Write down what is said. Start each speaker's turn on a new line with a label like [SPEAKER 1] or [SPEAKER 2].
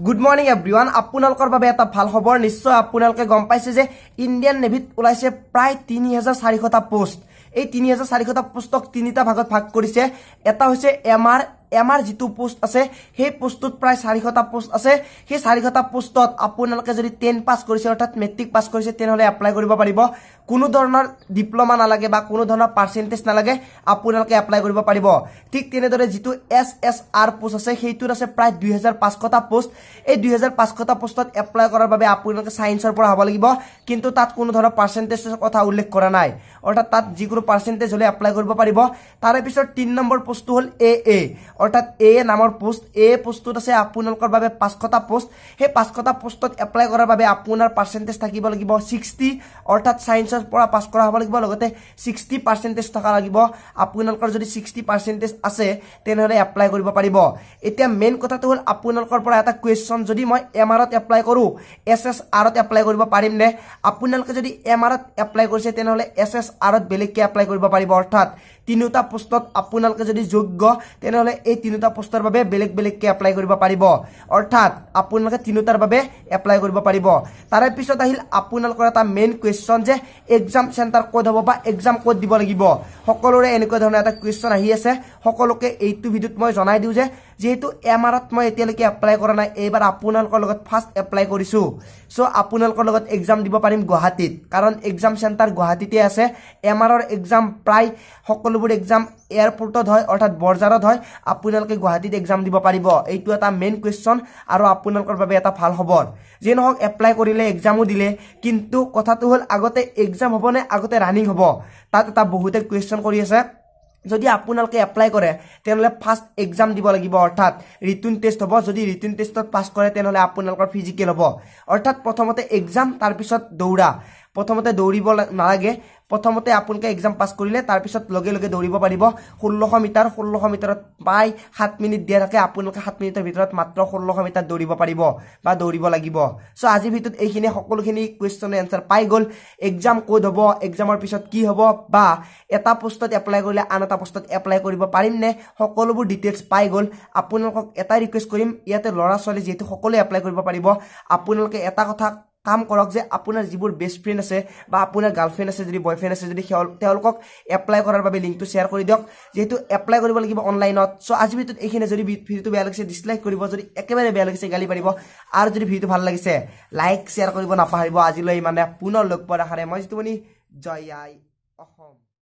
[SPEAKER 1] Good morning everyone. আপোনালোকৰ বাবে এটা ভাল খবৰ নিশ্চয় আপোনালোকে গম পাইছে যে ইন্ডিয়ান নেভিত ওলাইছে প্ৰায় 3400টা পোষ্ট। এই 3400টা পোষ্টক তিনিটা ভাগত ভাগ কৰিছে। এটা হৈছে এমআৰ জিতু পোষ্ট আছে, সেই পোষ্টত প্ৰায় 400টা পোষ্ট আছে। সেই 400টা পোষ্টত আপোনালোকে যদি 10 পাস কৰিছে অৰ্থাৎ মেট্ৰিক পাস কৰিছে তেনহলে এপ্লাই কৰিব পাৰিব। কোনো ধৰণৰ ডিপ্লোমা নালাগে বা কোনো ধৰণৰ পাৰ্সেন্টেজ নালাগে, আপোনালোকে এপ্লাই কৰিব পাৰিব। ঠিক তেনেদৰে যেটো এছএছআৰ পোষ্ট আছে সেইটোৰ আছে প্ৰায় 2500টা পোষ্ট। এই 2500টা পোষ্টত এপ্লাই কৰাৰ বাবে আপোনালোকে সায়েন্সৰ পৰা হ'ব লাগিব, কিন্তু তাত কোনো ধৰণৰ পাৰ্সেন্টেজৰ কথা উল্লেখ কৰা নাই। অৰ্থাৎ তাত যিকোনো পাৰ্সেন্টেজ হলে এপ্লাই কৰিব পাৰিব। তাৰে পিছত 3 নম্বৰ পোষ্টটো হল এ অৰ্থাৎ এ নামৰ পোষ্ট। এ পোষ্টত আছে আপোনালোকৰ বাবে 500টা পোষ্ট। সেই 500টা পোষ্টত এপ্লাই কৰাৰ বাবে আপোনাৰ পাৰ্সেন্টেজ থাকিব লাগিব 60, অৰ্থাৎ সায়েন্সৰ পৰা পাস কৰা হ'ব লাগিব, লগতে 60% থকা লাগিব। আপোনালোকৰ যদি 60% আছে তেনহলে এপ্লাই কৰিব পাৰিব। এতিয়া মেইন কথাটো হল আপোনালোকৰ পৰা এটা কোৱেশ্চন, যদি মই এমআৰত এপ্লাই কৰো এছএছআৰত এপ্লাই কৰিব পাৰিম নে? আপোনালোকে যদি এমআৰত এপ্লাই কৰিছে তেনহলে এছএছআৰত বেলেগকে এপ্লাই কৰিব পাৰিব। অৰ্থাৎ তিনিটা পোষ্টত আপোনালোকে যদি যোগ্য তেনহলে এই তিনিটা পোষ্টৰ বাবে বেলেগকে এপ্লাই কৰিব পাৰিব। অৰ্থাৎ আপোনালোকে তিনিটাৰ বাবে এপ্লাই কৰিব পাৰিব। তাৰে পিছত আহিল আপোনালোকৰ এটা মেইন কোৱেশ্চন যে এক্সাম সেন্টাৰ কোড হ'ব বা এক্সাম কোড দিব লাগিব। সকলোৰে এনেকুৱা ধৰণৰ এটা কোৱেশ্চন আহি আছে। সকলোকে এইটো ভিডিওত মই জনাই দিও যে যেহেতু এমআৰত মই এতিয়ালৈকে এপ্লাই কৰা নাই, এইবাৰ আপোনালোকৰ লগত ফাৰ্স্ট এপ্লাই কৰিছো। সো আপোনালোকৰ লগত এক্সাম দিব পাৰিম গুৱাহাটীত, কাৰণ এক্সাম সেন্টাৰ গুৱাহাটীতে আছে। এমআৰৰ এক্সাম প্ৰায় সকলোবোৰ এক্সাম এয়াৰপোৰ্টত হয়, অৰ্থাৎ বৰ্জাৰত হয়। আপোনালোকে গুৱাহাটীত এক্সাম দিব পাৰিব। এইটো এটা মেইন কোৱেশ্চন আৰু আপোনালোকৰ বাবে এটা ভাল খবৰ। যে নহওক এপ্লাই কৰিলে এক্সামও দিলে, কিন্তু কথাটো হল আগতে এক্সাম হ'ব নে আগতে ৰানিং হ'ব, তাত এটা বহুতে কোৱেশ্চন কৰি আছে। যদি আপোনালোকে এপ্লাই কৰে তেনহলে ফাৰ্স্ট এক্সাম দিব লাগিব, অৰ্থাৎ ৰিটেন টেষ্ট হ'ব। যদি ৰিটেন টেষ্টত পাস কৰে তেনহলে আপোনালোকৰ ফিজিকেল হ'ব। অৰ্থাৎ প্ৰথমতে এক্সাম, তাৰ পিছত দৌৰা। প্ৰথমতে দৌৰিব নালাগে, প্ৰথমতে আপোনালোকে এক্সাম পাস কৰিলে তাৰ পিছত লগে লগে দৌৰিব পাৰিব। 1600 মিটাৰত প্ৰায় 7 মিনিট দিয়া থাকে। আপোনালোকে 7 মিনিটৰ ভিতৰত মাত্ৰ 1600 মিটাৰ দৌৰিব পাৰিব বা দৌৰিব লাগিব। সো আজিৰ ভিডিওত এইখিনি সকলোখিনি কোৱেশ্চনৰ এনসাৰ পাই গল। এক্সাম কোড হ'ব, এক্সামৰ পিছত কি হ'ব, বা এটা পোষ্টত এপ্লাই কৰিলে আন এটা পোষ্টত এপ্লাই কৰিব পাৰিম নে, সকলোবোৰ ডিটেইলছ পাই গল। আপোনালোকক এটা ৰিকুৱেষ্ট কৰিম, ইয়াতে ল'ৰা ছোৱালী যেহেতু সকলোৱে এপ্লাই কৰিব পাৰিব, আপোনালোকে এটা কথা কাম কৰক যে আপোনাৰ যিবোৰ বেষ্ট ফ্ৰেণ্ড আছে বা আপোনাৰ গাৰ্লফ্ৰেণ্ড আছে, যদি বয়ফ্ৰেণ্ড আছে, যদি তেওঁলোকক এপ্লাই কৰাৰ বাবে লিংকটো শ্বেয়াৰ কৰি দিয়ক, যেহেতু এপ্লাই কৰিব লাগিব অনলাইনত। সো আজি ভিডিওত এইখিনি। যদি ভিডিওটো বেয়া লাগিছে ডিসলাইক কৰিব, যদি একেবাৰে বেয়া লাগিছে গালি পাৰিব, আৰু যদি ভিডিওটো ভাল লাগিছে লাইক শ্বেয়াৰ কৰিব নাপাহৰিব। আজিলৈ মানে পুনৰ লগ পোৱাৰ আশাৰে মই জিতু, জয় আই অসম।